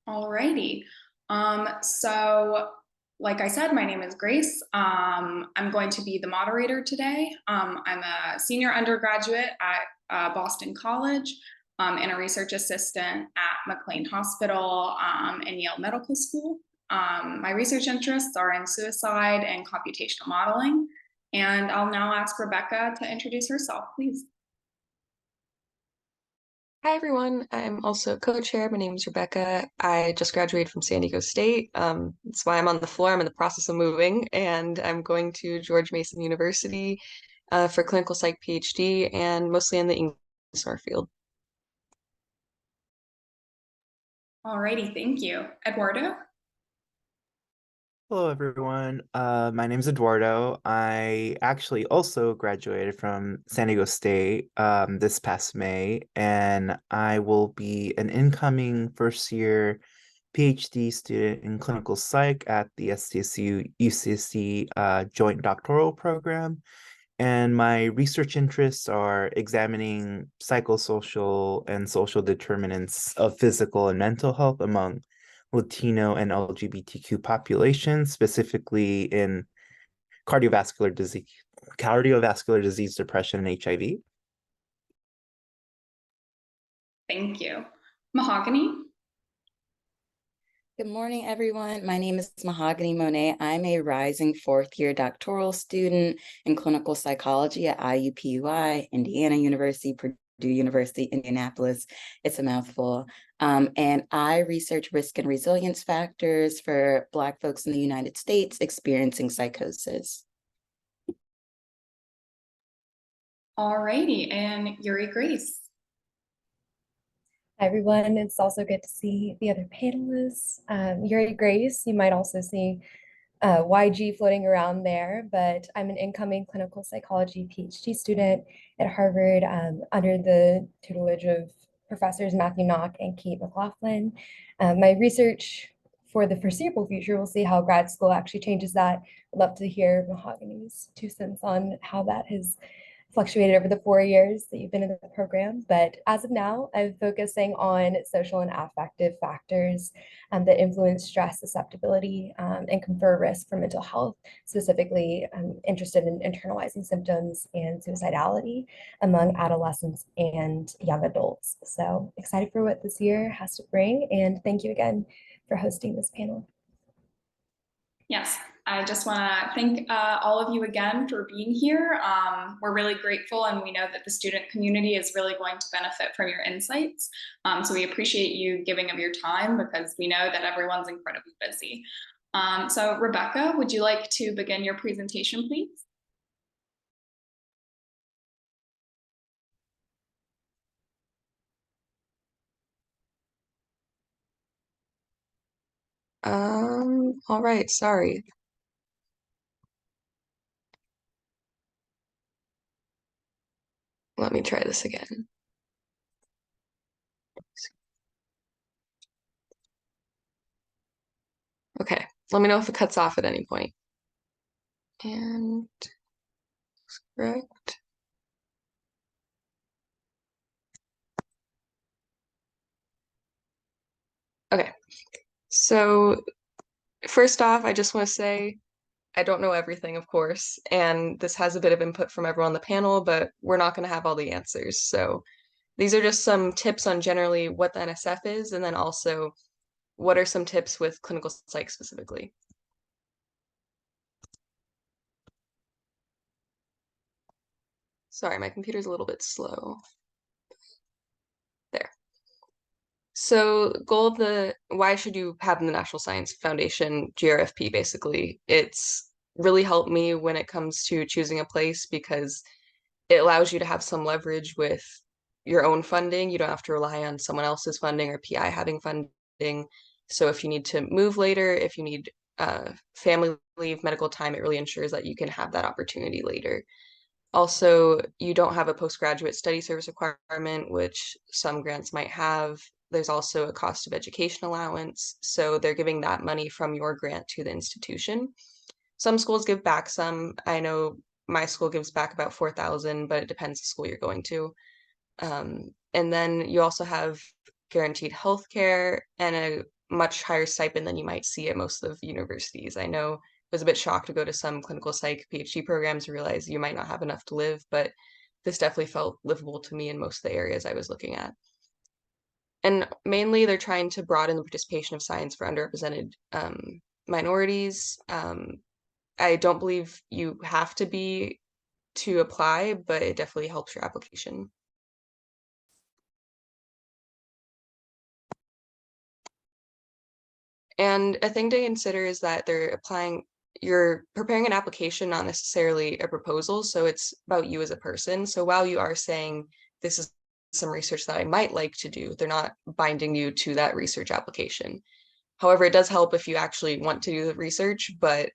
Alrighty. So like I said, my name is Grace. I'm going to be the moderator today. I'm a senior undergraduate at Boston College and a research assistant at McLean Hospital and Yale Medical School. My research interests are in suicide and computational modeling. And I'll now ask Rebecca to introduce herself, please. Hi everyone, I'm also co-chair. My name is Rebecca. I just graduated from San Diego State. That's why I'm on the floor. I'm in the process of moving, and I'm going to George Mason University for clinical psych PhD and mostly in the English field. Alrighty, thank you. Eduardo? Hello, everyone. My name is Eduardo. I actually also graduated from San Diego State this past May, and I will be an incoming first-year PhD student in clinical psych at the SDSU UCSC Joint Doctoral Program. And my research interests are examining psychosocial and social determinants of physical and mental health among Latino and LGBTQ populations, specifically in cardiovascular disease, depression, and HIV. Thank you. Mahogany? Good morning, everyone. My name is Mahogany Monet. I'm a rising fourth-year doctoral student in clinical psychology at IUPUI, Indiana University, Purdue University, Indianapolis. It's a mouthful. And I research risk and resilience factors for Black folks in the United States experiencing psychosis. All righty, and Yuri Grace. Hi, everyone. It's also good to see the other panelists. Yuri Grace, you might also see YG floating around there, but I'm an incoming clinical psychology PhD student at Harvard under the tutelage of Professors Matthew Knock and Kate McLaughlin. My research for the foreseeable future, we'll see how grad school actually changes that. I'd love to hear Mahogany's 2 cents on how that has fluctuated over the 4 years that you've been in the program. But as of now, I'm focusing on social and affective factors that influence stress susceptibility and confer risk for mental health. Specifically, I'm interested in internalizing symptoms and suicidality among adolescents and young adults. So excited for what this year has to bring. And thank you again for hosting this panel. Yes, I just want to thank all of you again for being here. We're really grateful, and we know that the student community is really going to benefit from your insights. So we appreciate you giving of your time because we know that everyone's incredibly busy. So Rebecca, would you like to begin your presentation, please? All right, sorry. Let me try this again. Okay, let me know if it cuts off at any point. And correct. Okay, so first off, I just want to say I don't know everything, of course, and this has a bit of input from everyone on the panel, but we're not going to have all the answers. So these are just some tips on generally what the NSF is, and then also what are some tips with clinical psych specifically. Sorry, my computer's a little bit slow. There. So goal of why should you have the National Science Foundation, GRFP, basically? It's really helped me when it comes to choosing a place because it allows you to have some leverage with your own funding. You don't have to rely on someone else's funding or PI having funding. So if you need to move later, if you need family leave, medical time, it really ensures that you can have that opportunity later. Also, you don't have a postgraduate study service requirement, which some grants might have. There's also a cost of education allowance. So they're giving that money from your grant to the institution. Some schools give back some. I know my school gives back about $4,000, but it depends the school you're going to. And then you also have guaranteed health care and a much higher stipend than you might see at most of universities. I know I was a bit shocked to go to some clinical psych PhD programs and realize you might not have enough to live, but this definitely felt livable to me in most of the areas I was looking at. And mainly they're trying to broaden the participation of science for underrepresented minorities. I don't believe you have to be to apply, but it definitely helps your application. And a thing to consider is that you're preparing an application, not necessarily a proposal. So it's about you as a person. So while you are saying this is some research that I might like to do, they're not binding you to that research application. However, it does help if you actually want to do the research, but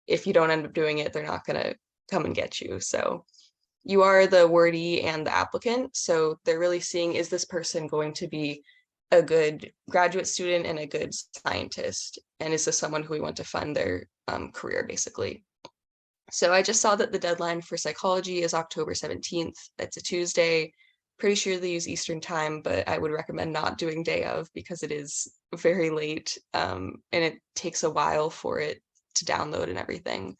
if you don't end up doing it, they're not going to come and get you. So you are the awardee and the applicant. So they're really seeing, is this person going to be a good graduate student and a good scientist? And is this someone who we want to fund their career, basically? So I just saw that the deadline for psychology is October 17th. It's a Tuesday. Pretty sure they use Eastern time, but I would recommend not doing day of because it is very late and it takes a while for it to download and everything.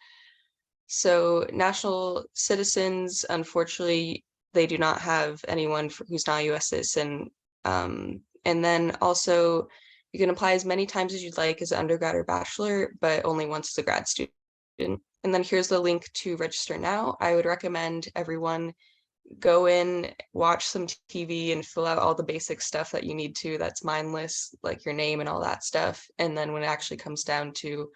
So national citizens, unfortunately, they do not have anyone who's not a US citizen. And then also you can apply as many times as you'd like as an undergrad or bachelor, but only once as a grad student. And then here's the link to register now. I would recommend everyone go in, watch some TV and fill out all the basic stuff that you need to, that's mindless, like your name and all that stuff. And then when it actually comes down to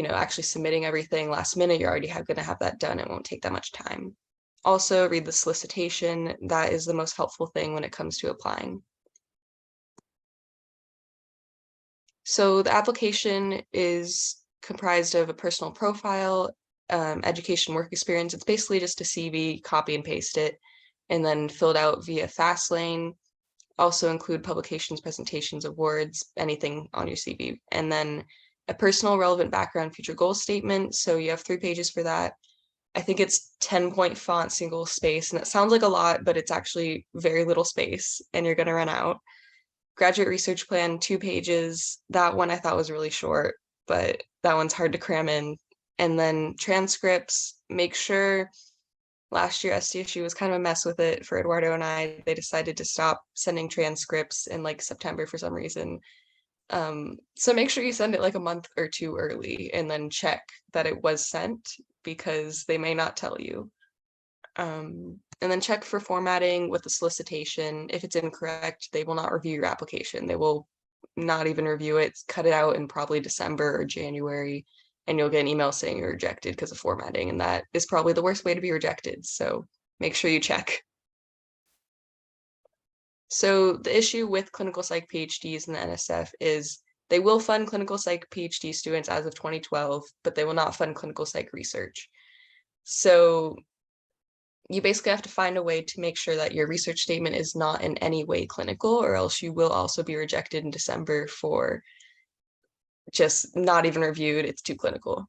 actually submitting everything last minute, you're already going to have that done. It won't take that much time. Also, read the solicitation. That is the most helpful thing when it comes to applying. So the application is comprised of a personal profile, education, work experience. It's basically just a CV, copy and paste it, and then filled out via Fastlane. Also include publications, presentations, awards, anything on your CV. And then a personal relevant background future goal statement. So you have 3 pages for that. I think it's 10-point font, single space, and it sounds like a lot, but it's actually very little space and you're going to run out. Graduate research plan, 2 pages. That one I thought was really short, but that one's hard to cram in. And then transcripts, make sure. Last year, SDSU was kind of a mess with it for Eduardo and I. They decided to stop sending transcripts in like September for some reason. So make sure you send it like a month or 2 early and then check that it was sent because they may not tell you. And then check for formatting with the solicitation. If it's incorrect, they will not review your application. They will not even review it, cut it out in probably December or January, and you'll get an email saying you're rejected because of formatting. And that is probably the worst way to be rejected. So make sure you check. So the issue with clinical psych PhDs and the NSF is they will fund clinical psych PhD students as of 2012, but they will not fund clinical psych research. So you basically have to find a way to make sure that your research statement is not in any way clinical, or else you will also be rejected in December for just not even reviewed. It's too clinical.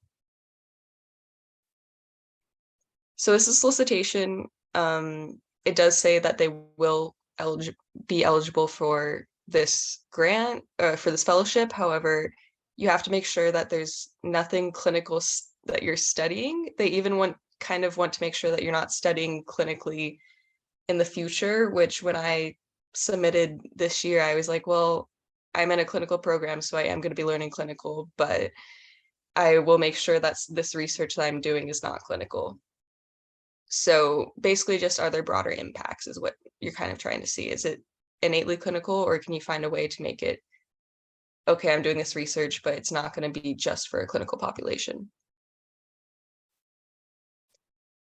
So this is solicitation. It does say that they will be eligible for this grant or for this fellowship. However, you have to make sure that there's nothing clinical that you're studying. They even kind of want to make sure that you're not studying clinically in the future, which when I submitted this year, I was like, well, I'm in a clinical program, so I am going to be learning clinical, but I will make sure that this research that I'm doing is not clinical. So basically just are there broader impacts is what you're kind of trying to see. Is it innately clinical, or can you find a way to make it, okay, I'm doing this research, but it's not going to be just for a clinical population.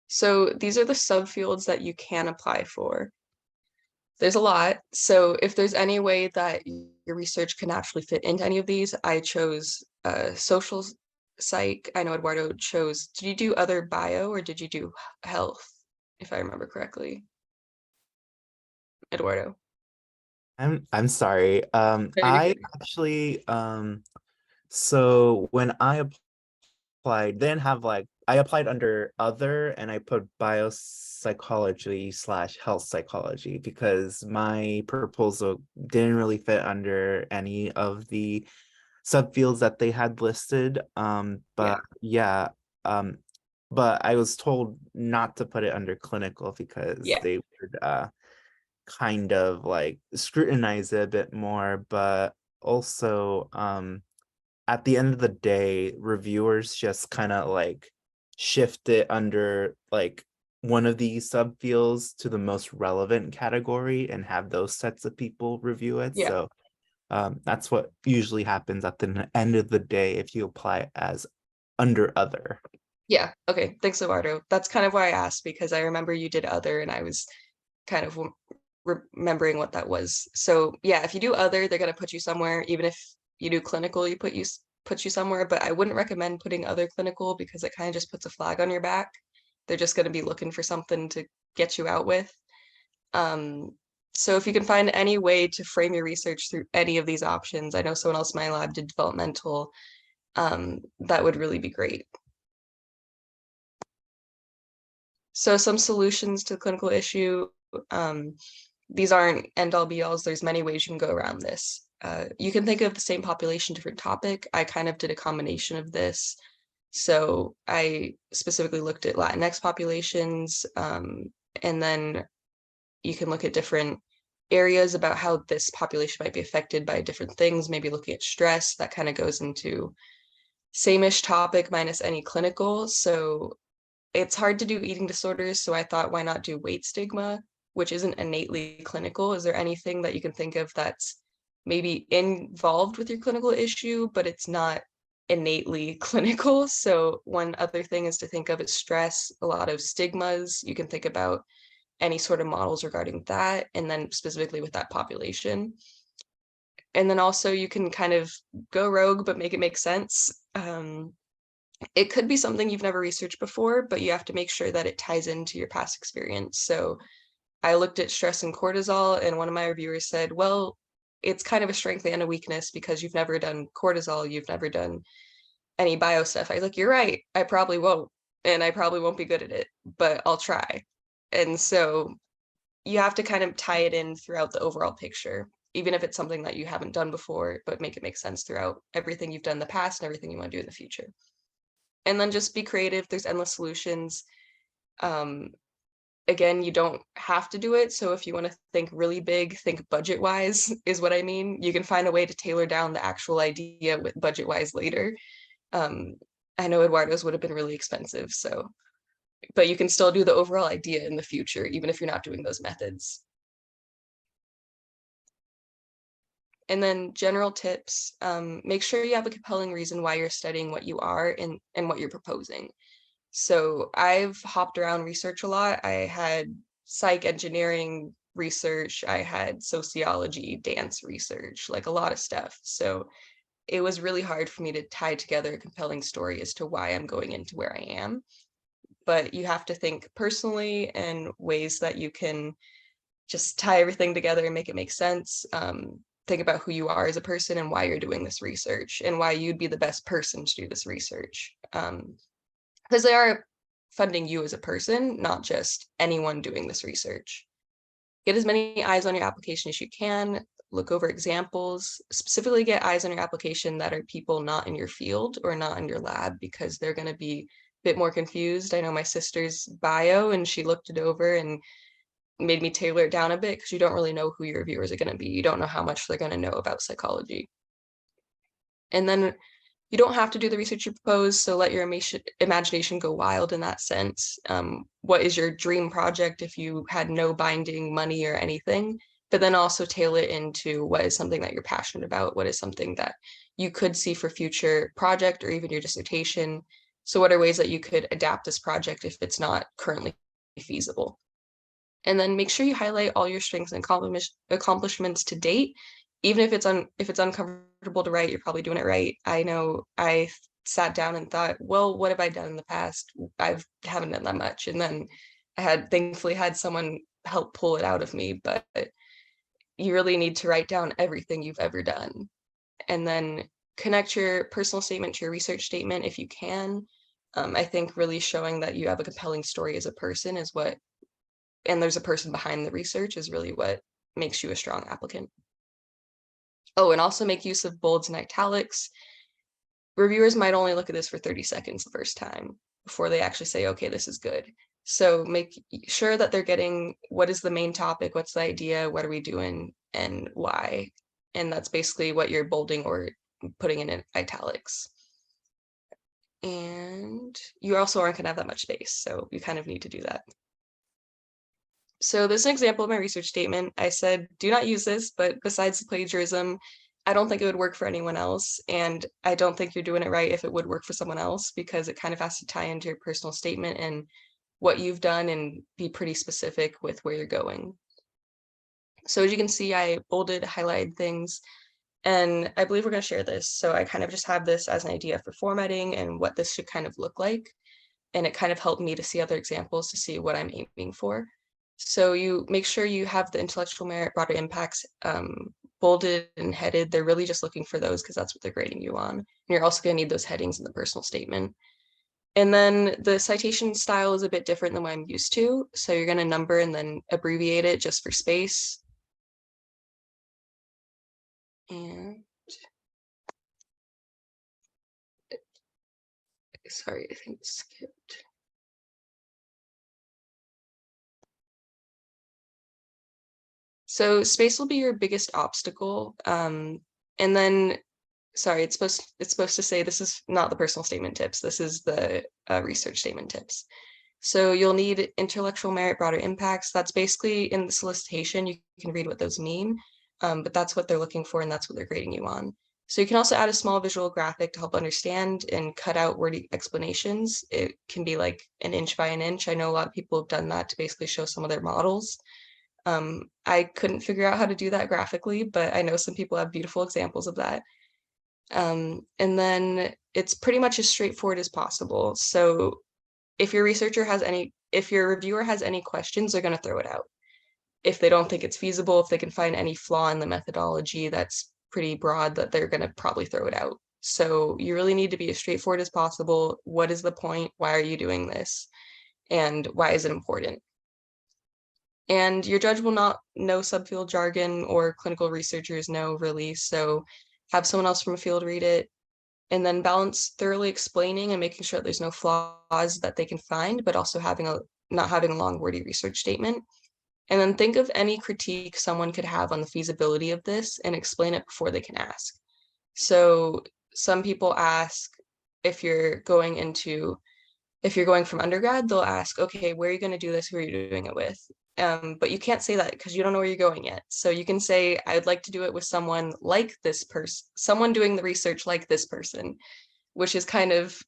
So these are the subfields that you can apply for. There's a lot. So if there's any way that your research can actually fit into any of these, I chose social psych. I know Eduardo chose, did you do other bio or did you do health, if I remember correctly? Eduardo. I'm sorry. I actually so when I applied, they didn't have like I applied under other, and I put biopsychology / health psychology because my proposal didn't really fit under any of the subfields that they had listed. But yeah, but I was told not to put it under clinical because they would kind of like scrutinize it a bit more. But also, at the end of the day, reviewers just kind of like shift it under like one of these subfields to the most relevant category and have those sets of people review it. So that's what usually happens at the end of the day if you apply as under other. Yeah, okay, thanks, Eduardo. That's kind of why I asked, because I remember you did other and I was kind of remembering what that was. So yeah, if you do other, they're going to put you somewhere. Even if you do clinical, put you somewhere, but I wouldn't recommend putting other clinical because it kind of just puts a flag on your back. They're just going to be looking for something to get you out with. So if you can find any way to frame your research through any of these options, I know someone else in my lab did developmental, that would really be great. So some solutions to the clinical issue, these aren't end all be alls. There's many ways you can go around this. You can think of the same population, different topic. I kind of did a combination of this. So I specifically looked at Latinx populations, and then you can look at different areas about how this population might be affected by different things, maybe looking at stress. That kind of goes into same-ish topic minus any clinical. So it's hard to do eating disorders, so I thought, why not do weight stigma, which isn't innately clinical? Is there anything that you can think of that's maybe involved with your clinical issue, but it's not innately clinical? So one other thing is to think of is stress, a lot of stigmas. You can think about any sort of models regarding that, and then specifically with that population. And then also you can kind of go rogue, but make it make sense. It could be something you've never researched before, but you have to make sure that it ties into your past experience. So I looked at stress and cortisol, and one of my reviewers said, well, it's kind of a strength and a weakness because you've never done cortisol, you've never done any bio stuff. I was like, you're right, I probably won't, and I probably won't be good at it, but I'll try. And so you have to kind of tie it in throughout the overall picture, even if it's something that you haven't done before, but make it make sense throughout everything you've done in the past and everything you want to do in the future. And then just be creative. There's endless solutions. Again, you don't have to do it. So if you want to think really big, think budget wise is what I mean. You can find a way to tailor down the actual idea with budget wise later. I know Eduardo's would have been really expensive, so, but you can still do the overall idea in the future, even if you're not doing those methods. And then general tips, make sure you have a compelling reason why you're studying what you are and what you're proposing. So I've hopped around research a lot. I had psych engineering research, I had sociology, dance research, like a lot of stuff. So it was really hard for me to tie together a compelling story as to why I'm going into where I am. But you have to think personally and ways that you can just tie everything together and make it make sense. Think about who you are as a person and why you're doing this research and why you'd be the best person to do this research. Because they are funding you as a person, not just anyone doing this research. Get as many eyes on your application as you can, look over examples, specifically get eyes on your application that are people not in your field or not in your lab, because they're going to be a bit more confused. I know my sister's bio and she looked it over and made me tailor it down a bit because you don't really know who your reviewers are going to be. You don't know how much they're going to know about psychology. And then you don't have to do the research you propose, so let your imagination go wild in that sense. What is your dream project if you had no binding money or anything? But then also tailor it into what is something that you're passionate about, what is something that you could see for future project or even your dissertation. So what are ways that you could adapt this project if it's not currently feasible? And then make sure you highlight all your strengths and accomplishments to date. Even if it's uncomfortable to write, you're probably doing it right. I know I sat down and thought, well, what have I done in the past? I haven't done that much. And then I had thankfully had someone help pull it out of me, but you really need to write down everything you've ever done. And then connect your personal statement to your research statement if you can. I think really showing that you have a compelling story as a person is what, and there's a person behind the research is really what makes you a strong applicant. Oh, and also make use of bolds and italics. Reviewers might only look at this for 30 seconds the first time before they actually say, okay, this is good. So make sure that they're getting what is the main topic, what's the idea, what are we doing, and why. And that's basically what you're bolding or putting in italics. And you also aren't going to have that much space, so you kind of need to do that. So this is an example of my research statement. I said, do not use this, but besides the plagiarism, I don't think it would work for anyone else. And I don't think you're doing it right if it would work for someone else, because it kind of has to tie into your personal statement and what you've done and be pretty specific with where you're going. So as you can see, I bolded, highlighted things, and I believe we're going to share this. So I kind of just have this as an idea for formatting and what this should kind of look like. And it kind of helped me to see other examples to see what I'm aiming for. So you make sure you have the intellectual merit, broader impacts bolded and headed. They're really just looking for those because that's what they're grading you on. And you're also going to need those headings in the personal statement. And then the citation style is a bit different than what I'm used to. So you're going to number and then abbreviate it just for space. And sorry, I think it skipped. So space will be your biggest obstacle. And then, sorry, it's supposed to say this is not the personal statement tips. This is the research statement tips. So you'll need intellectual merit, broader impacts. That's basically in the solicitation. You can read what those mean, but that's what they're looking for, and that's what they're grading you on. So you can also add a small visual graphic to help understand and cut out wordy explanations. It can be like an inch by an inch. I know a lot of people have done that to basically show some of their models. I couldn't figure out how to do that graphically, but I know some people have beautiful examples of that. And then it's pretty much as straightforward as possible. So if your reviewer has any questions, they're going to throw it out. If they don't think it's feasible, if they can find any flaw in the methodology that's pretty broad, that they're going to probably throw it out. So you really need to be as straightforward as possible. What is the point? Why are you doing this? And why is it important? And your judge will not know subfield jargon, or clinical researchers know really, so have someone else from a field read it. And then balance thoroughly explaining and making sure that there's no flaws that they can find, but also not having a long wordy research statement. And then think of any critique someone could have on the feasibility of this and explain it before they can ask. So some people ask, if you're going from undergrad, they'll ask, okay, where are you going to do this? Who are you doing it with? But you can't say that because you don't know where you're going yet. So you can say, I would like to do it with someone like this person, someone doing the research like this person, which is kind of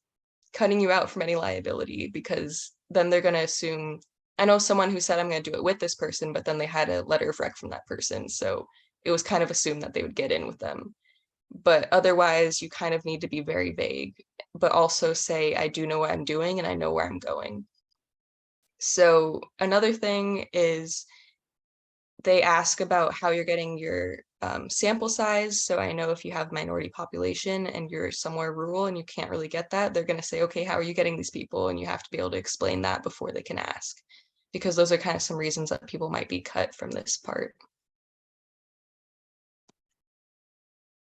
cutting you out from any liability, because then they're going to assume, I know someone who said, I'm going to do it with this person, but then they had a letter of rec from that person. So it was kind of assumed that they would get in with them. But otherwise, you kind of need to be very vague, but also say, I do know what I'm doing and I know where I'm going. So another thing is they ask about how you're getting your sample size. So I know if you have minority population and you're somewhere rural and you can't really get that, they're going to say, okay, how are you getting these people? And you have to be able to explain that before they can ask, because those are kind of some reasons that people might be cut from this part.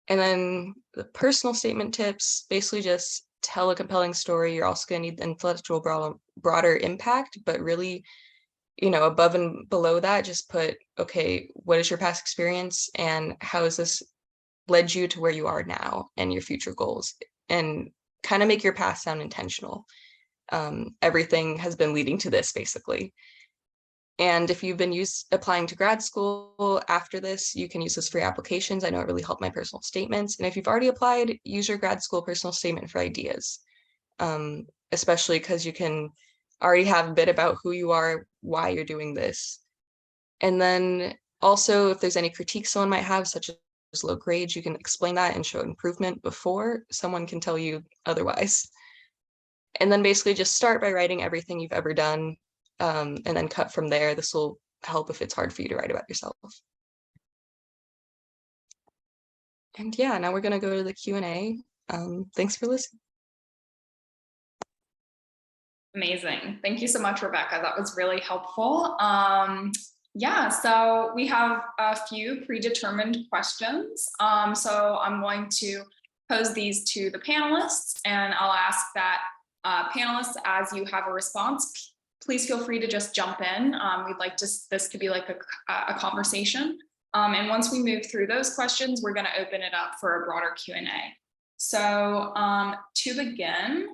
And then the personal statement tips, basically just tell a compelling story. You're also going to need the intellectual broader impact, but really, above and below that, just put, okay, what is your past experience and how has this led you to where you are now and your future goals, and kind of make your past sound intentional. Everything has been leading to this, basically. And if you've been applying to grad school after this, you can use this for your applications. I know it really helped my personal statements. And if you've already applied, use your grad school personal statement for ideas, especially because you can already have a bit about who you are, why you're doing this. And then also, if there's any critiques someone might have, such as low grades, you can explain that and show improvement before someone can tell you otherwise. And then basically just start by writing everything you've ever done, and then cut from there. This will help if it's hard for you to write about yourself. And yeah, now we're going to go to the Q&A. Thanks for listening. Amazing. Thank you so much, Rebecca. That was really helpful. Yeah, so we have a few predetermined questions. So I'm going to pose these to the panelists, and I'll ask that panelists, as you have a response, please feel free to just jump in. We'd like this to be like a conversation. And once we move through those questions, we're going to open it up for a broader Q&A. So to begin,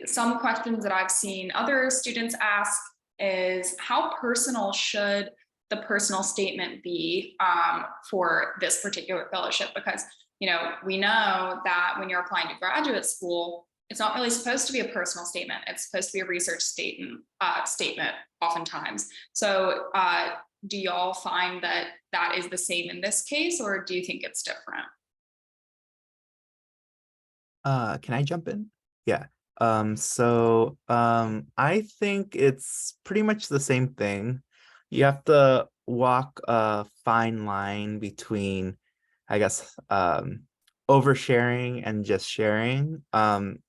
some questions that I've seen other students ask is, how personal should the personal statement be for this particular fellowship? Because, you know, we know that when you're applying to graduate school, it's not really supposed to be a personal statement. It's supposed to be a research statement oftentimes. So do y'all find that that is the same in this case, or do you think it's different? Can I jump in? Yeah. I think it's pretty much the same thing. You have to walk a fine line between, I guess, oversharing and just sharing.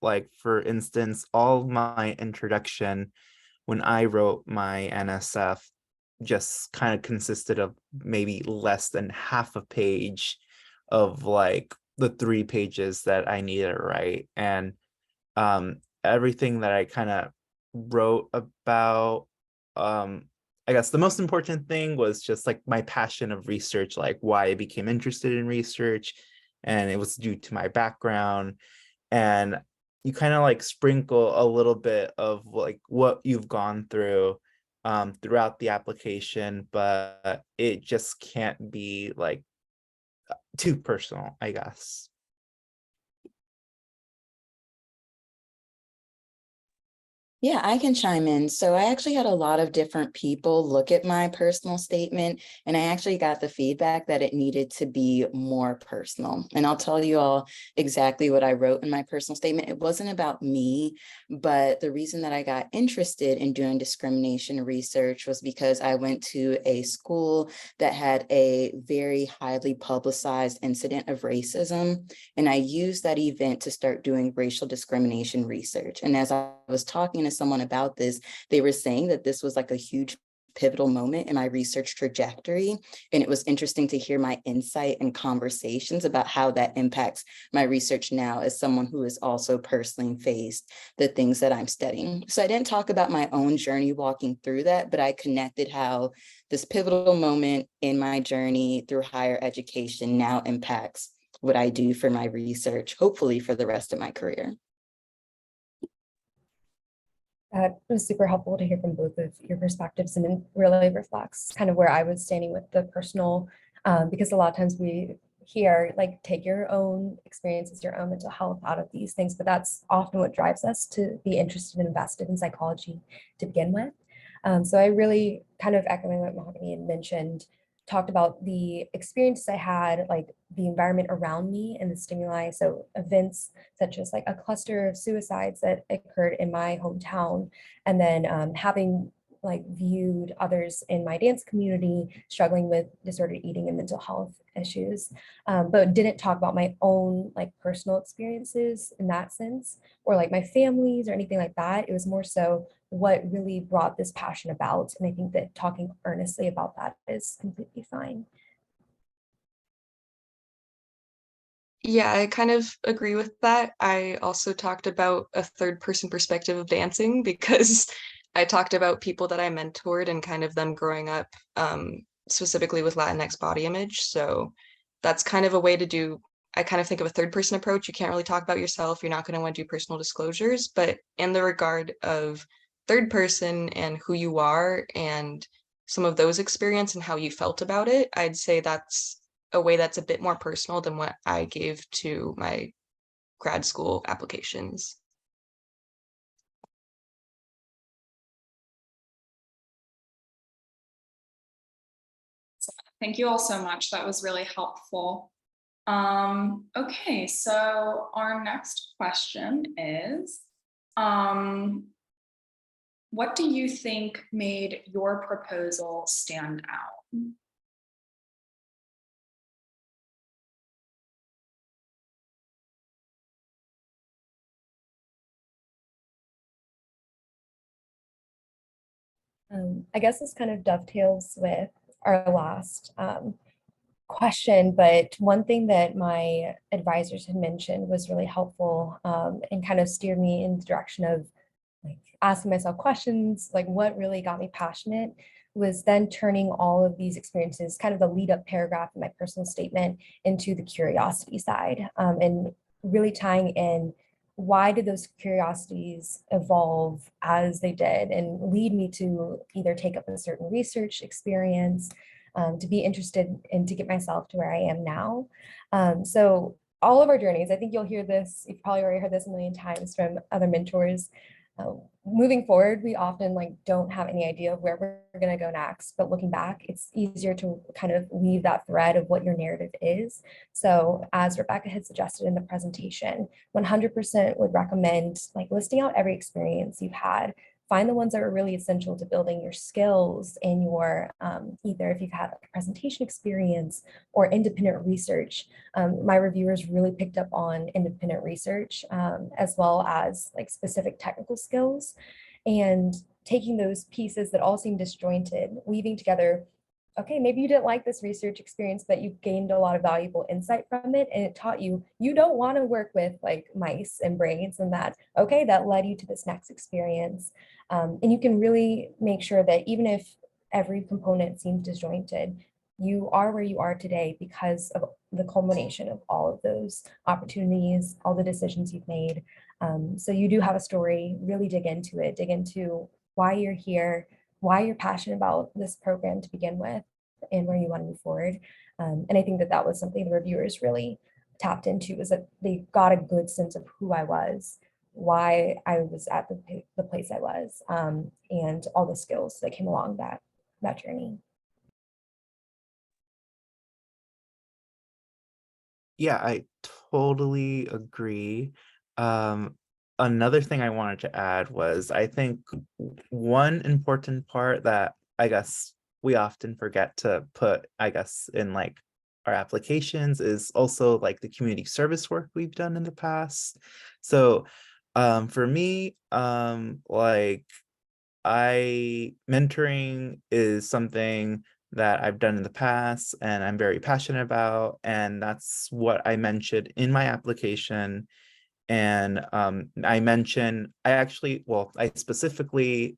Like for instance, all my introduction when I wrote my NSF just kind of consisted of maybe less than half a page of like the 3 pages that I needed to write. And everything that I kind of wrote about, I guess the most important thing was just like my passion of research, like why I became interested in research, and it was due to my background. And you kind of like sprinkle a little bit of like what you've gone through throughout the application, but it just can't be like too personal, I guess. Yeah, I can chime in. So I actually had a lot of different people look at my personal statement, and I actually got the feedback that it needed to be more personal. And I'll tell you all exactly what I wrote in my personal statement. It wasn't about me, but the reason that I got interested in doing discrimination research was because I went to a school that had a very highly publicized incident of racism. And I used that event to start doing racial discrimination research. And as I was talking to someone about this, they were saying that this was like a huge pivotal moment in my research trajectory. And it was interesting to hear my insight and conversations about how that impacts my research now as someone who has also personally faced the things that I'm studying. So I didn't talk about my own journey walking through that, but I connected how this pivotal moment in my journey through higher education now impacts what I do for my research, hopefully for the rest of my career. That was super helpful to hear from both of your perspectives, and it really reflects kind of where I was standing with the personal, because a lot of times we hear like, take your own experiences, your own mental health out of these things, but that's often what drives us to be interested and invested in psychology to begin with. So I really, kind of echoing what Mahogany had mentioned, talked about the experiences I had, like the environment around me and the stimuli. So events such as like a cluster of suicides that occurred in my hometown, and then having like viewed others in my dance community struggling with disordered eating and mental health issues, but didn't talk about my own like personal experiences in that sense, or like my families or anything like that. It was more so what really brought this passion about. And I think that talking earnestly about that is completely fine. Yeah, I kind of agree with that. I also talked about a third person perspective of dancing because I talked about people that I mentored and kind of them growing up, specifically with Latinx body image. So that's kind of a way to do, I kind of think of a third person approach. You can't really talk about yourself. You're not going to want to do personal disclosures, but in the regard of third person and who you are and some of those experience and how you felt about it, I'd say that's a way that's a bit more personal than what I gave to my grad school applications. Thank you all so much. That was really helpful. Okay, so our next question is, what do you think made your proposal stand out? I guess this kind of dovetails with our last question, but one thing that my advisors had mentioned was really helpful and kind of steered me in the direction of like asking myself questions, like what really got me passionate was then turning all of these experiences, kind of the lead up paragraph in my personal statement, into the curiosity side, and really tying in why did those curiosities evolve as they did and lead me to either take up a certain research experience, to be interested and to get myself to where I am now. So all of our journeys, I think you'll hear this, you've probably already heard this a million times from other mentors. Moving forward, we often like don't have any idea of where we're going to go next, but looking back, it's easier to kind of weave that thread of what your narrative is. So as Rebecca had suggested in the presentation, 100% would recommend like listing out every experience you've had. Find the ones that are really essential to building your skills and your, either if you've had like a presentation experience or independent research. My reviewers really picked up on independent research, as well as like specific technical skills, and taking those pieces that all seem disjointed, weaving together. Okay, maybe you didn't like this research experience, but you gained a lot of valuable insight from it, and it taught you you don't want to work with like mice and brains, and that okay, that led you to this next experience. And you can really make sure that even if every component seems disjointed, you are where you are today because of the culmination of all of those opportunities, all the decisions you've made. So you do have a story. Really dig into it, dig into why you're here, why you're passionate about this program to begin with, and where you want to move forward. And I think that that was something the reviewers really tapped into, is that they got a good sense of who I was, why I was at the place I was, and all the skills that came along that journey. Yeah, I totally agree. Another thing I wanted to add was I think one important part that I guess we often forget to put, I guess, in like our applications is also like the community service work we've done in the past. So for me, like mentoring is something that I've done in the past and I'm very passionate about, and that's what I mentioned in my application. And I specifically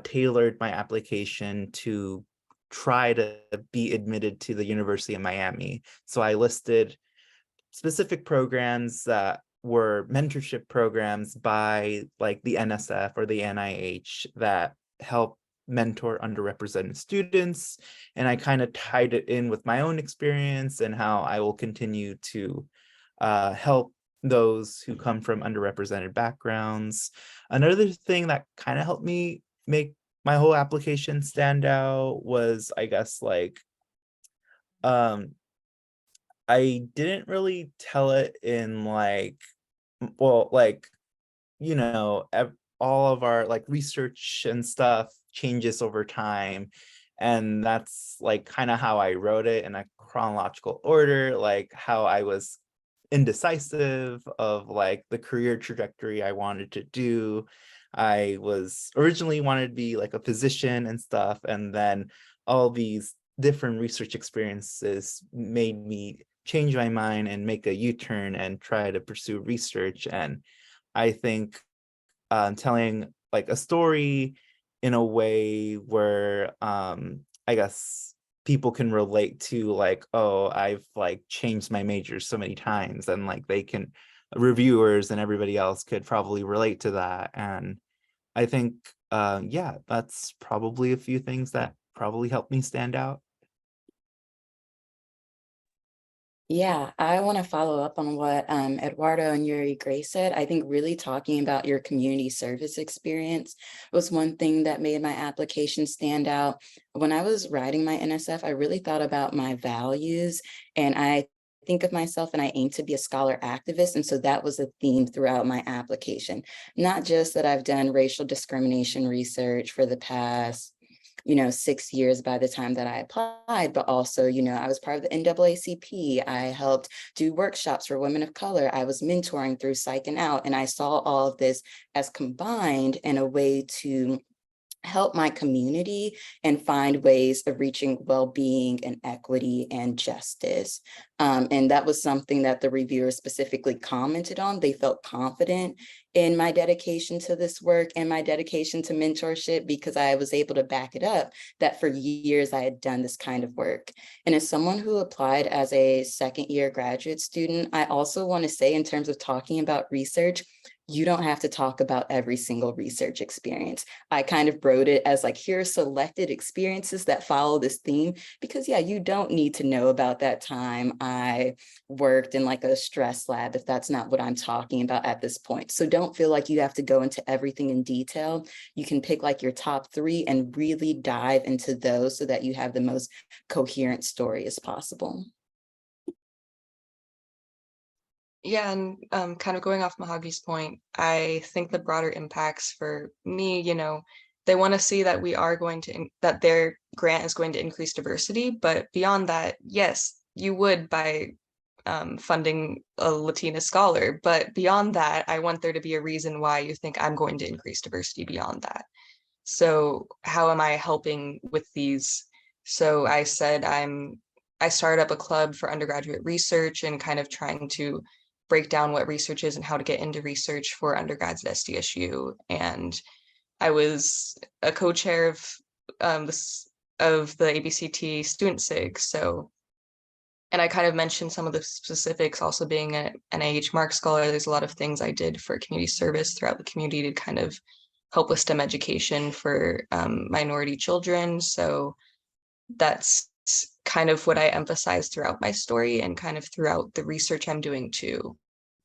tailored my application to try to be admitted to the University of Miami. So I listed specific programs that were mentorship programs by like the NSF or the NIH that help mentor underrepresented students. And I kind of tied it in with my own experience and how I will continue to help those who come from underrepresented backgrounds. Another thing that kind of helped me make my whole application stand out was, I guess, like, I didn't really tell it in like, well, like, you know, all of our like research and stuff changes over time. And that's like kind of how I wrote it in a chronological order, like how I was indecisive of like the career trajectory I wanted to do. I was originally wanted to be like a physician and stuff, and then all these different research experiences made me change my mind and make a U-turn and try to pursue research. And I think telling like a story in a way where I guess people can relate to, like, oh, I've like changed my major so many times, and like reviewers and everybody else could probably relate to that. And I think yeah, that's probably a few things that probably helped me stand out. Yeah, I want to follow up on what Eduardo and Yuri Grace said. I think really talking about your community service experience was one thing that made my application stand out. When I was writing my NSF, I really thought about my values, and I think of myself and I aim to be a scholar activist. And so that was a theme throughout my application. Not just that I've done racial discrimination research for the past 6 years by the time that I applied, but also, I was part of the NAACP. I helped do workshops for women of color. I was mentoring through Psych and Out, and I saw all of this as combined in a way to help my community and find ways of reaching well-being and equity and justice. And that was something that the reviewers specifically commented on. They felt confident in my dedication to this work and my dedication to mentorship because I was able to back it up that for years I had done this kind of work. And as someone who applied as a second-year graduate student, I also want to say, in terms of talking about research, you don't have to talk about every single research experience. I kind of wrote it as like, here are selected experiences that follow this theme, because yeah, you don't need to know about that time I worked in like a stress lab if that's not what I'm talking about at this point. So don't feel like you have to go into everything in detail. You can pick like your top 3 and really dive into those so that you have the most coherent story as possible. Yeah, and kind of going off Mohagi's point, I think the broader impacts for me, they want to see that we are going to, that their grant is going to increase diversity. But beyond that, yes, you would by funding a Latina scholar. But beyond that, I want there to be a reason why you think I'm going to increase diversity beyond that. So how am I helping with these? So I said I started up a club for undergraduate research and kind of trying to break down what research is and how to get into research for undergrads at SDSU. And I was a co-chair of the ABCT Student SIG. So, and I kind of mentioned some of the specifics, also being an AH Mark scholar. There's a lot of things I did for community service throughout the community to kind of help with STEM education for minority children. So that's kind of what I emphasize throughout my story and kind of throughout the research I'm doing too,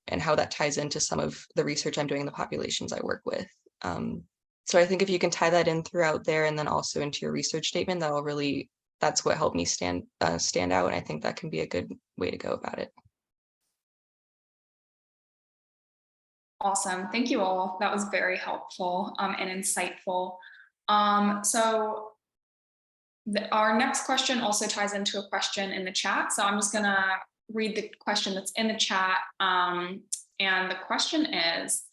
and how that ties into some of the research I'm doing in the populations I work with. So I think if you can tie that in throughout there and then also into your research statement, that's what helped me stand out. And I think that can be a good way to go about it. Awesome. Thank you all. That was very helpful and insightful. So our next question also ties into a question in the chat. So I'm just going to read the question that's in the chat. And the question is,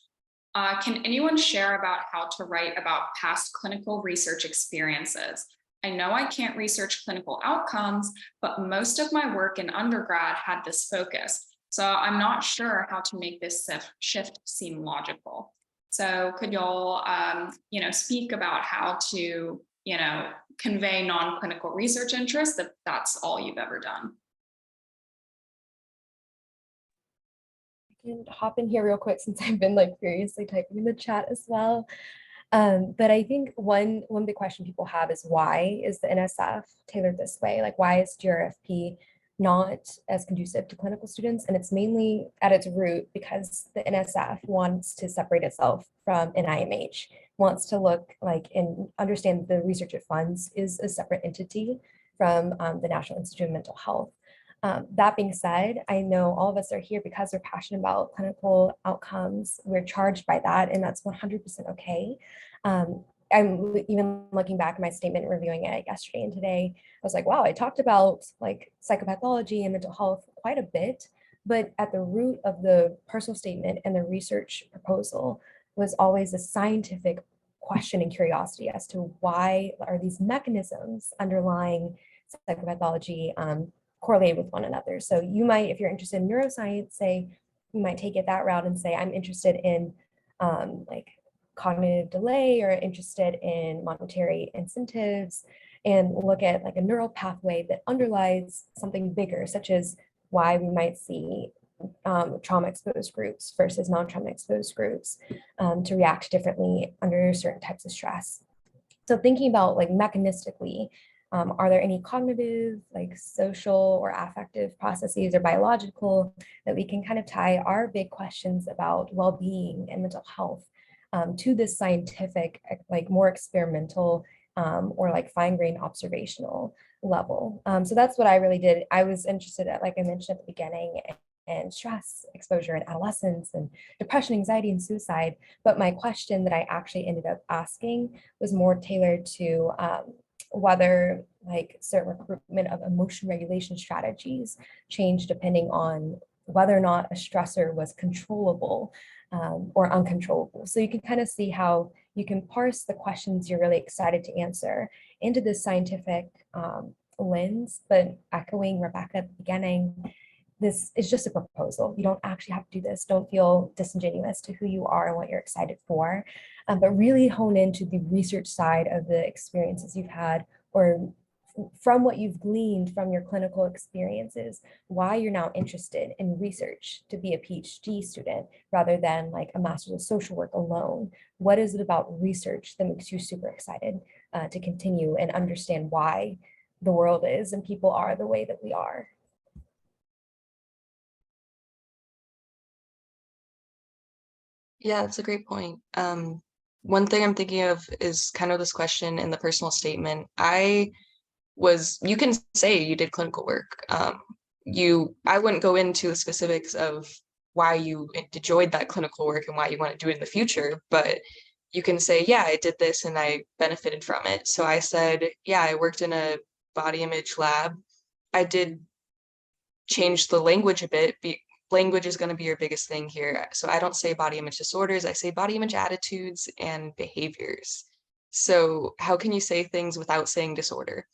can anyone share about how to write about past clinical research experiences? I know I can't research clinical outcomes, but most of my work in undergrad had this focus. So I'm not sure how to make this shift seem logical. So could y'all, speak about how to, convey non-clinical research interest if that's all you've ever done? I can hop in here real quick since I've been like furiously typing in the chat as well. But I think one big question people have is, why is the NSF tailored this way? Like, why is GRFP not as conducive to clinical students? And it's mainly at its root because the NSF wants to separate itself from NIMH, wants to look like and understand the research it funds is a separate entity from the National Institute of Mental Health. That being said, I know all of us are here because we're passionate about clinical outcomes. We're charged by that, and that's 100% okay. I'm even looking back at my statement, reviewing it yesterday and today, I was like, wow, I talked about like psychopathology and mental health quite a bit, but at the root of the personal statement and the research proposal was always a scientific question and curiosity as to why are these mechanisms underlying psychopathology correlated with one another. So you might, if you're interested in neuroscience, say, you might take it that route and say, I'm interested in like cognitive delay or interested in monetary incentives, and look at like a neural pathway that underlies something bigger, such as why we might see trauma exposed groups versus non-trauma exposed groups to react differently under certain types of stress. So thinking about like mechanistically, are there any cognitive, like social or affective processes or biological that we can kind of tie our big questions about well-being and mental health to this scientific, like more experimental or like fine-grained observational level. So that's what I really did. I was interested at, like I mentioned at the beginning, and stress exposure in adolescence and depression, anxiety, and suicide. But my question that I actually ended up asking was more tailored to whether like certain recruitment of emotion regulation strategies changed depending on whether or not a stressor was controllable or uncontrollable. So you can kind of see how, you can parse the questions you're really excited to answer into this scientific lens. But echoing Rebecca at the beginning, this is just a proposal. You don't actually have to do this. Don't feel disingenuous to who you are and what you're excited for, but really hone into the research side of the experiences you've had, or from what you've gleaned from your clinical experiences, why you're now interested in research to be a PhD student rather than like a master's of social work alone. What is it about research that makes you super excited to continue and understand why the world is and people are the way that we are? Yeah, that's a great point. One thing I'm thinking of is kind of this question in the personal statement. You can say you did clinical work. I wouldn't go into the specifics of why you enjoyed that clinical work and why you want to do it in the future, but you can say, yeah, I did this and I benefited from it. So I said, yeah, I worked in a body image lab. I did change the language a bit. Language is going to be your biggest thing here. So I don't say body image disorders, I say body image attitudes and behaviors. So how can you say things without saying disorder?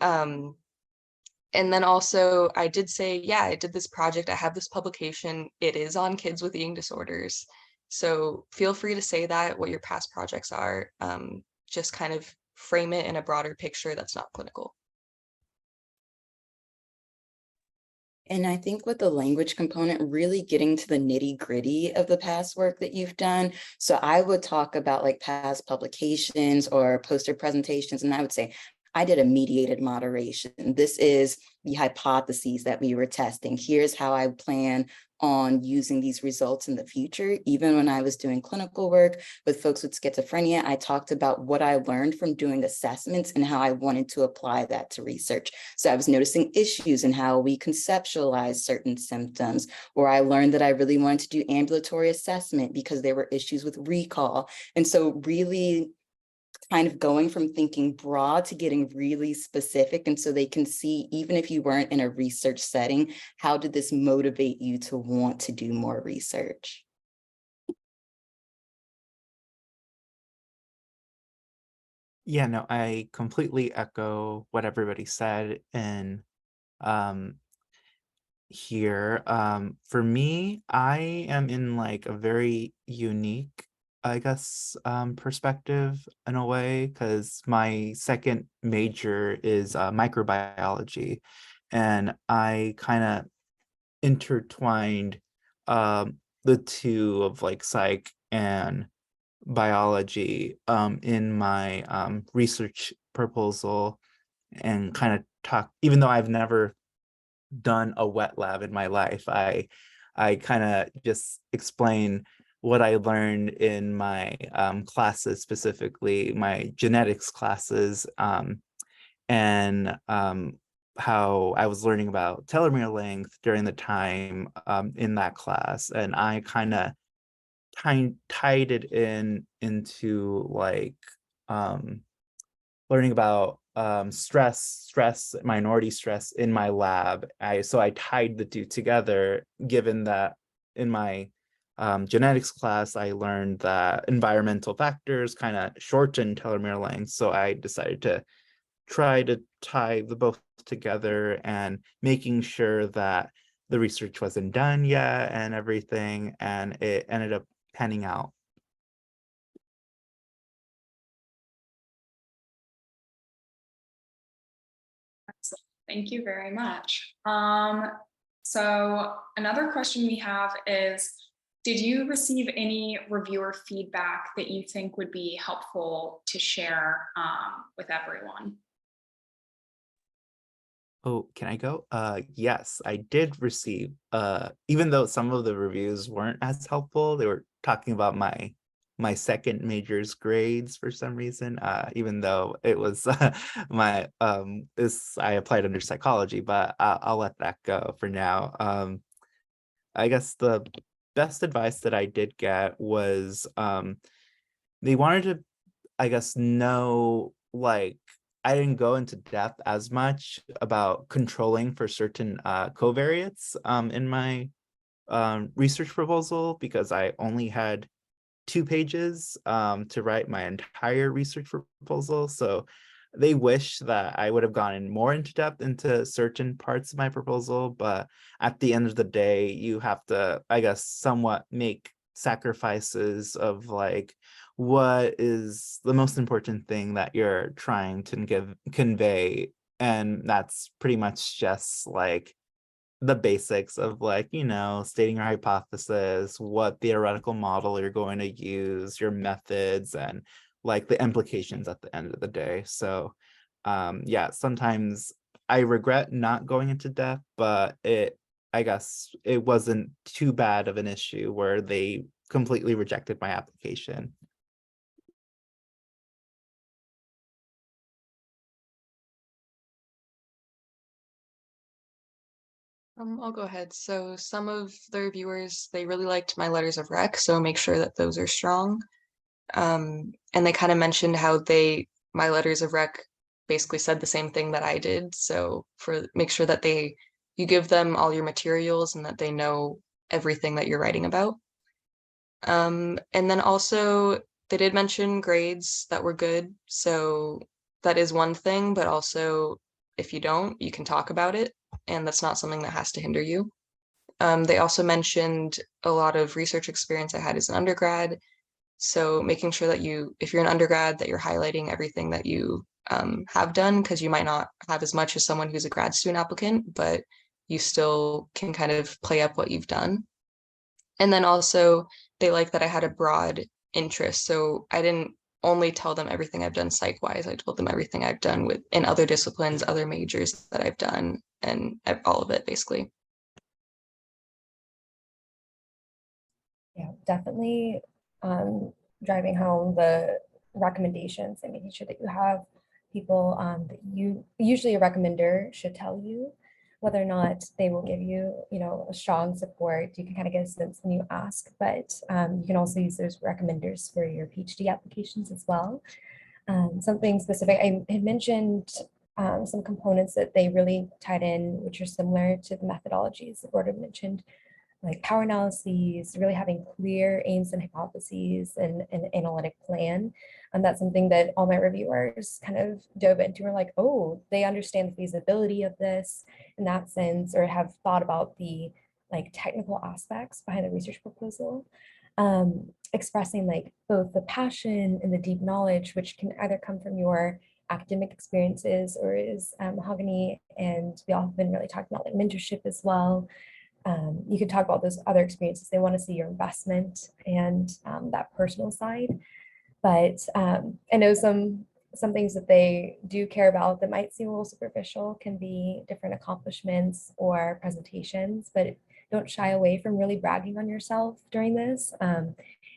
And then also I did say, yeah, I did this project. I have this publication. It is on kids with eating disorders. So feel free to say that, what your past projects are. Just kind of frame it in a broader picture that's not clinical. And I think with the language component, really getting to the nitty gritty of the past work that you've done. So I would talk about like past publications or poster presentations, and I would say, I did a mediated moderation. This is the hypotheses that we were testing. Here's how I plan on using these results in the future. Even when I was doing clinical work with folks with schizophrenia, I talked about what I learned from doing assessments and how I wanted to apply that to research. So I was noticing issues in how we conceptualize certain symptoms, or I learned that I really wanted to do ambulatory assessment because there were issues with recall. And so really kind of going from thinking broad to getting really specific. And so they can see, even if you weren't in a research setting, how did this motivate you to want to do more research? Yeah, no, I completely echo what everybody said. And here, for me, I am in like a very unique, I guess, perspective in a way, because my second major is microbiology, and I kind of intertwined the two of like psych and biology in my research proposal, and kind of talk, even though I've never done a wet lab in my life, I kind of just explain what I learned in my classes, specifically my genetics classes, and how I was learning about telomere length during the time in that class. And I kind of tied it into like learning about stress, minority stress in my lab. So I tied the two together, given that in my genetics class, I learned that environmental factors kind of shorten telomere length. So I decided to try to tie the both together, and making sure that the research wasn't done yet and everything, and it ended up panning out. Thank you very much. So another question we have is, did you receive any reviewer feedback that you think would be helpful to share with everyone? Oh, can I go? Yes, I did receive, even though some of the reviews weren't as helpful, they were talking about my second major's grades for some reason, even though it was my I applied under psychology, but I'll let that go for now. I guess the best advice that I did get was they wanted to, I guess, know, like, I didn't go into depth as much about controlling for certain covariates in my research proposal, because I only had 2 pages to write my entire research proposal. So they wish that I would have gone in more into depth into certain parts of my proposal, but at the end of the day, you have to, I guess, somewhat make sacrifices of like what is the most important thing that you're trying to convey, and that's pretty much just like the basics of like, stating your hypothesis, what theoretical model you're going to use, your methods, and like the implications at the end of the day. So yeah, sometimes I regret not going into depth, but I guess it wasn't too bad of an issue where they completely rejected my application. I'll go ahead. So some of the reviewers, they really liked my letters of rec, so make sure that those are strong. And they kind of mentioned how my letters of rec basically said the same thing that I did. So make sure that you give them all your materials and that they know everything that you're writing about. And then also they did mention grades that were good. So that is one thing, but also if you don't, you can talk about it, and that's not something that has to hinder you. They also mentioned a lot of research experience I had as an undergrad. So making sure that if you're an undergrad, that you're highlighting everything that you have done, because you might not have as much as someone who's a grad student applicant, but you still can kind of play up what you've done. And then also they like that I had a broad interest. So I didn't only tell them everything I've done psych-wise. I told them everything I've done in other disciplines, other majors that I've done, and all of it basically. Yeah, definitely driving home the recommendations and making sure that you have people that usually a recommender should tell you whether or not they will give you, a strong support. You can kind of get a sense when you ask, but you can also use those recommenders for your PhD applications as well. Something specific, I had mentioned some components that they really tied in, which are similar to the methodologies that Gordon mentioned, like power analyses, really having clear aims and hypotheses and an analytic plan. And that's something that all my reviewers kind of dove into. We're like, oh, they understand the feasibility of this in that sense, or have thought about the like technical aspects behind the research proposal. Expressing like both the passion and the deep knowledge, which can either come from your academic experiences or is Mahogany, and we all have been really talking about like mentorship as well. You can talk about those other experiences. They want to see your investment and that personal side. But I know some things that they do care about that might seem a little superficial can be different accomplishments or presentations, but don't shy away from really bragging on yourself during this.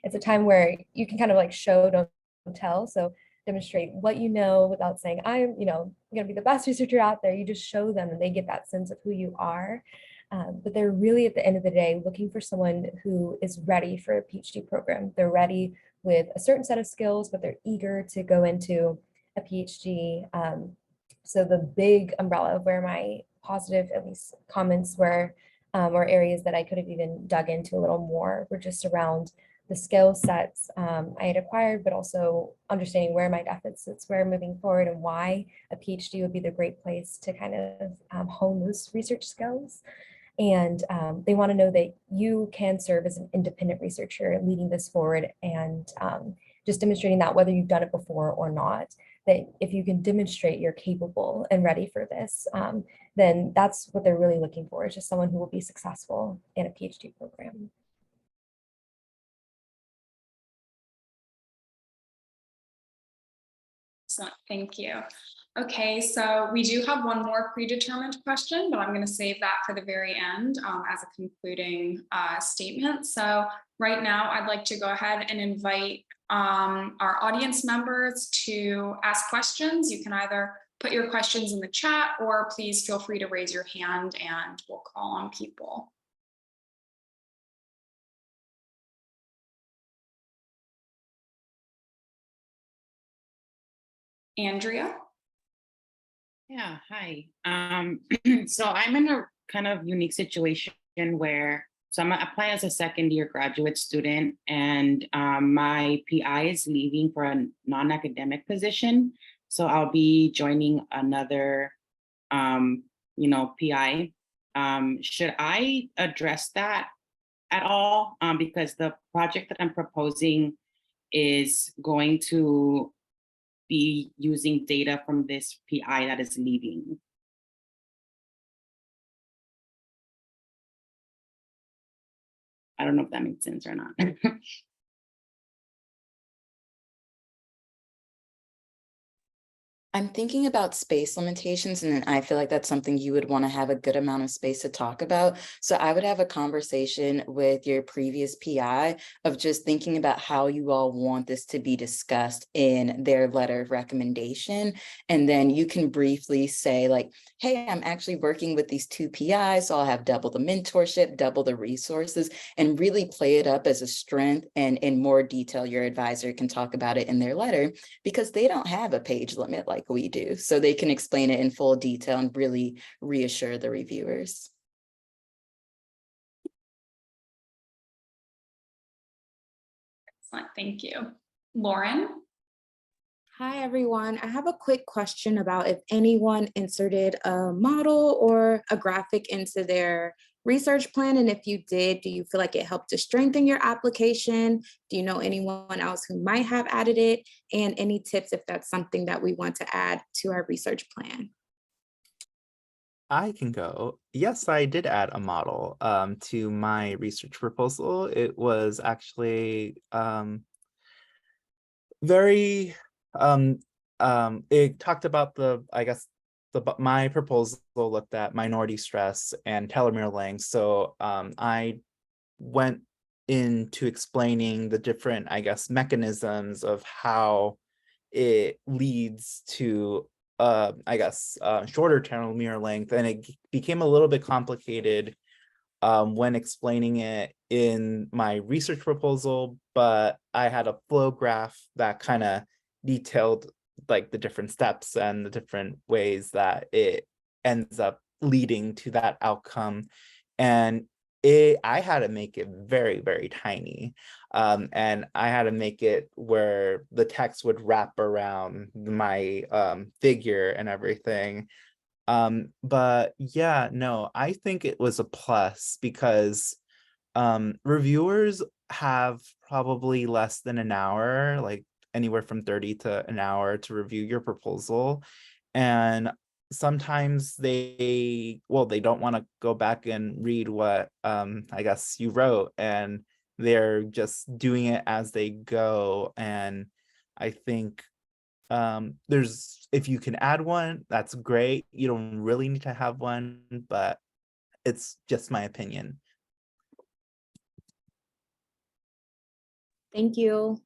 It's a time where you can kind of like show, don't tell. So demonstrate what you know without saying, I'm going to be the best researcher out there. You just show them and they get that sense of who you are. But they're really, at the end of the day, looking for someone who is ready for a PhD program. They're ready with a certain set of skills, but they're eager to go into a PhD. So the big umbrella of where my positive, at least, comments were, or areas that I could have even dug into a little more, were just around the skill sets I had acquired, but also understanding where my deficits were moving forward and why a PhD would be the great place to kind of hone those research skills. And they want to know that you can serve as an independent researcher leading this forward, and just demonstrating that whether you've done it before or not, that if you can demonstrate you're capable and ready for this, then that's what they're really looking for, is just someone who will be successful in a PhD program. Excellent, thank you. Okay, so we do have one more predetermined question, but I'm going to save that for the very end as a concluding statement. So right now, I'd like to go ahead and invite our audience members to ask questions. You can either put your questions in the chat, or please feel free to raise your hand and we'll call on people. Andrea? Yeah, hi. So I'm in a kind of unique situation where So I'm applying as a second-year graduate student, and my PI is leaving for a non-academic position. So I'll be joining another, PI. Should I address that at all? Because the project that I'm proposing is going to be using data from this PI that is leaving. I don't know if that makes sense or not. I'm thinking about space limitations, and I feel like that's something you would want to have a good amount of space to talk about. So I would have a conversation with your previous PI of just thinking about how you all want this to be discussed in their letter of recommendation. And then you can briefly say like, hey, I'm actually working with these two PIs, so I'll have double the mentorship, double the resources, and really play it up as a strength. And in more detail, your advisor can talk about it in their letter, because they don't have a page limit like we do. So they can explain it in full detail and really reassure the reviewers. Excellent, thank you. Lauren? Hi, everyone. I have a quick question about if anyone inserted a model or a graphic into their research plan. And if you did, do you feel like it helped to strengthen your application? Do you know anyone else who might have added it? And any tips if that's something that we want to add to our research plan? I can go. Yes, I did add a model to my research proposal. It was actually very it talked about my proposal looked at minority stress and telomere length. So I went into explaining the different, mechanisms of how it leads to shorter telomere length, and it became a little bit complicated when explaining it in my research proposal, but I had a flow graph that kind of detailed like the different steps and the different ways that it ends up leading to that outcome. And I had to make it very, very tiny. And I had to make it where the text would wrap around my figure and everything. But yeah, no, I think it was a plus because reviewers have probably less than an hour, like anywhere from 30 to an hour to review your proposal. And sometimes they don't want to go back and read what you wrote, and they're just doing it as they go. And I think if you can add one, that's great. You don't really need to have one, but it's just my opinion. Thank you.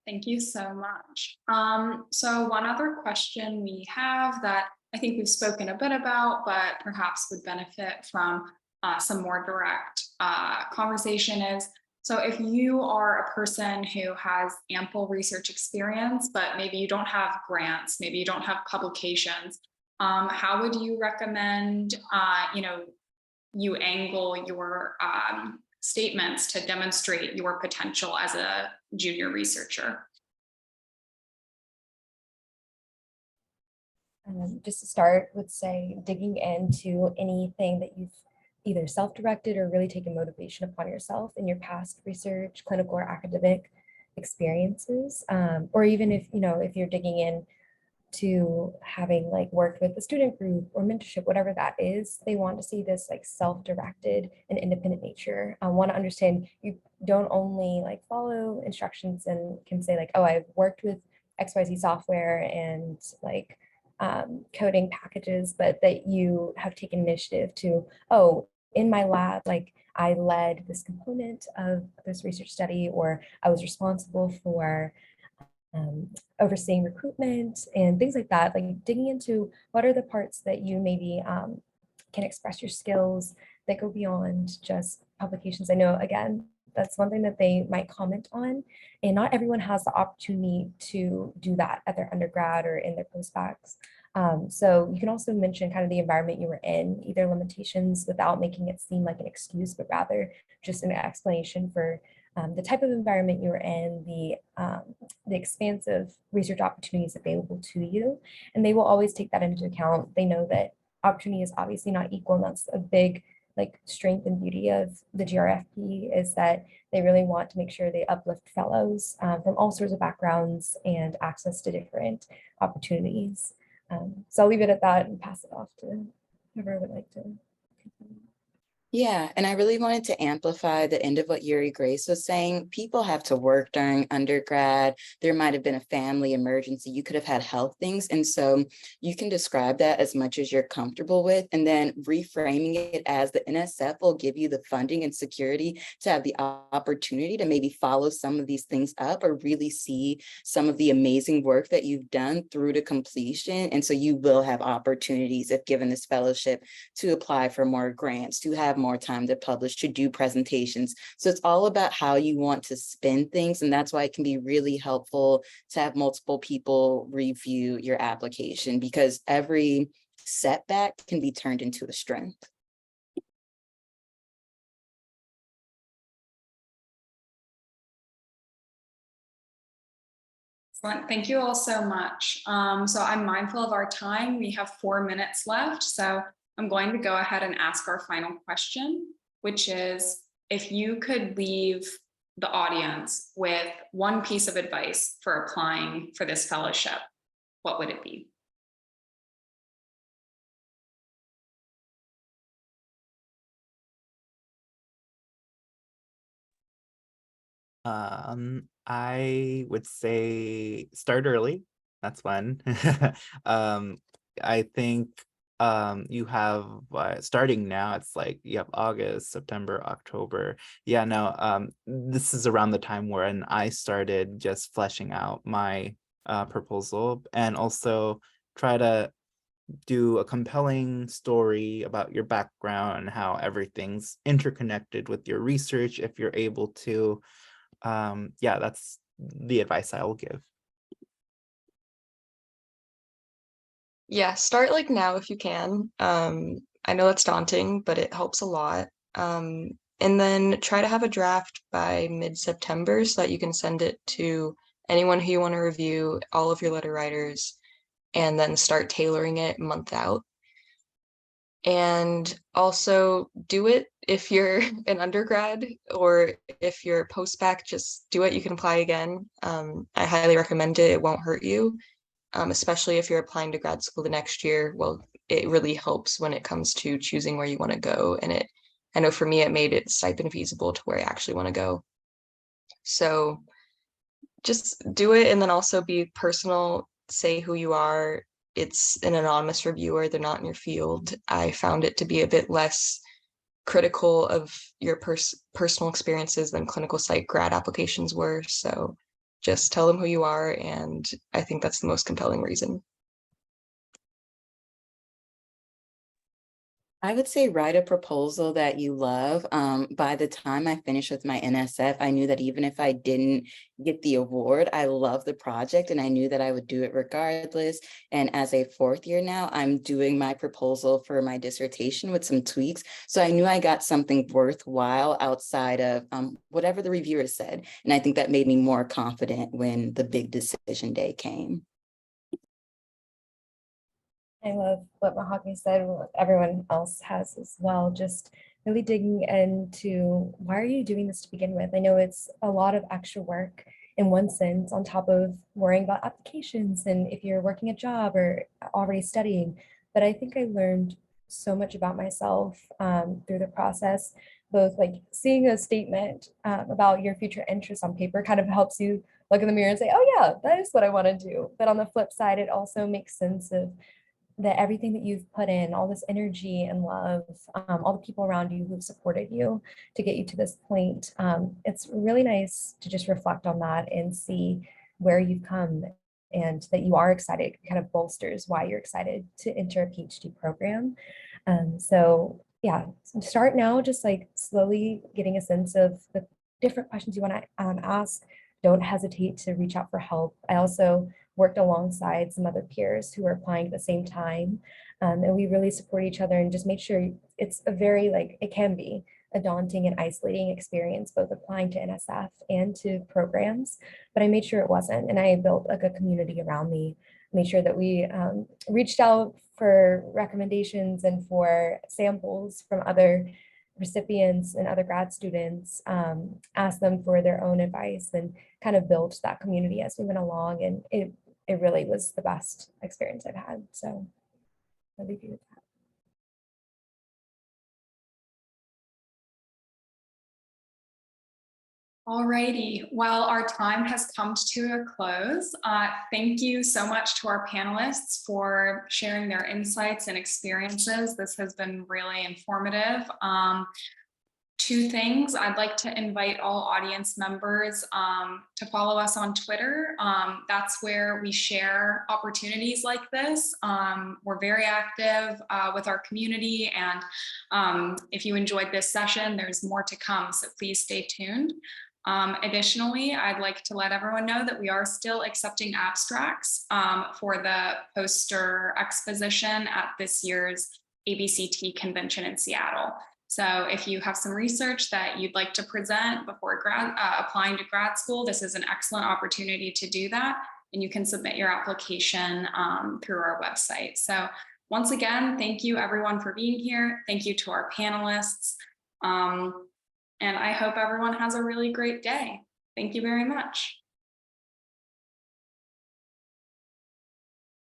Thank you so much. So one other question we have that I think we've spoken a bit about, but perhaps would benefit from some more direct conversation is, so if you are a person who has ample research experience, but maybe you don't have grants, maybe you don't have publications, how would you recommend, you angle your statements to demonstrate your potential as a junior researcher? Just to start with, say, digging into anything that you've either self-directed or really taken motivation upon yourself in your past research, clinical or academic experiences, or even if you're digging in to having like worked with a student group or mentorship, whatever that is, they want to see this like self-directed and independent nature. I want to understand you don't only like follow instructions and can say like, oh, I've worked with XYZ software and like coding packages, but that you have taken initiative to, oh, in my lab, like I led this component of this research study, or I was responsible for overseeing recruitment and things like that, like digging into what are the parts that you maybe can express your skills that go beyond just publications. I know, again, That's one thing that they might comment on. And not everyone has the opportunity to do that at their undergrad or in their postbacks. So you can also mention kind of the environment you were in, either limitations without making it seem like an excuse, but rather just an explanation for the type of environment you were in, the expansive research opportunities available to you. And they will always take that into account. They know that opportunity is obviously not equal, and that's a big like strength and beauty of the GRFP is that they really want to make sure they uplift fellows from all sorts of backgrounds and access to different opportunities. So I'll leave it at that and pass it off to whoever would like to. Yeah, and I really wanted to amplify the end of what Yuri Grace was saying. People have to work during undergrad. There might have been a family emergency. You could have had health things. And so you can describe that as much as you're comfortable with, and then reframing it as the NSF will give you the funding and security to have the opportunity to maybe follow some of these things up or really see some of the amazing work that you've done through to completion. And so you will have opportunities, if given this fellowship, to apply for more grants, to have more time to publish, to do presentations. So it's all about how you want to spin things. And that's why it can be really helpful to have multiple people review your application, because every setback can be turned into a strength. Excellent. Thank you all so much. So I'm mindful of our time. We have 4 minutes left. So I'm going to go ahead and ask our final question, which is, if you could leave the audience with one piece of advice for applying for this fellowship, what would it be? I would say start early. That's one. I think you have starting now, it's like you have August, September, October. Yeah, no, this is around the time when I started just fleshing out my proposal, and also try to do a compelling story about your background and how everything's interconnected with your research if you're able to. Yeah, that's the advice I will give. Yeah, start like now if you can. I know that's daunting, but it helps a lot. And then try to have a draft by mid-September so that you can send it to anyone who you want to review, all of your letter writers, and then start tailoring it month out. And also do it if you're an undergrad, or if you're post-bac, just do it. You can apply again. I highly recommend it. It won't hurt you, especially if you're applying to grad school the next year. Well, it really helps when it comes to choosing where you want to go. And I know for me, it made it stipend feasible to where I actually want to go. So just do it, and then also be personal, say who you are. It's an anonymous reviewer, they're not in your field. I found it to be a bit less critical of your personal experiences than clinical psych grad applications were. So just tell them who you are, and I think that's the most compelling reason. I would say write a proposal that you love. By the time I finished with my NSF, I knew that even if I didn't get the award, I love the project and I knew that I would do it regardless. And as a fourth year now, I'm doing my proposal for my dissertation with some tweaks. So I knew I got something worthwhile outside of whatever the reviewer said. And I think that made me more confident when the big decision day came. I love what Mahogany said, and what everyone else has as well, just really digging into why are you doing this to begin with? I know it's a lot of extra work in one sense, on top of worrying about applications and if you're working a job or already studying. But I think I learned so much about myself through the process, both like seeing a statement about your future interests on paper kind of helps you look in the mirror and say, oh yeah, that is what I want to do. But on the flip side, it also makes sense of that everything that you've put in, all this energy and love, all the people around you who've supported you to get you to this point. It's really nice to just reflect on that and see where you've come, and that you are excited. It kind of bolsters why you're excited to enter a PhD program. So yeah, start now, just like slowly getting a sense of the different questions you want to ask, don't hesitate to reach out for help. I also worked alongside some other peers who were applying at the same time. And we really support each other and just make sure it's a very, like, it can be a daunting and isolating experience, both applying to NSF and to programs, but I made sure it wasn't. And I built like a community around me, made sure that we reached out for recommendations and for samples from other recipients and other grad students, asked them for their own advice and kind of built that community as we went along. And it really was the best experience I've had. So I'll leave you with that. Alrighty, well, our time has come to a close. Thank you so much to our panelists for sharing their insights and experiences. This has been really informative. Two things, I'd like to invite all audience members to follow us on Twitter. That's where we share opportunities like this. We're very active with our community, and if you enjoyed this session, there's more to come, so please stay tuned. Additionally, I'd like to let everyone know that we are still accepting abstracts for the poster exposition at this year's ABCT convention in Seattle. So if you have some research that you'd like to present before applying to grad school, this is an excellent opportunity to do that. And you can submit your application through our website. So once again, thank you everyone for being here. Thank you to our panelists. And I hope everyone has a really great day. Thank you very much.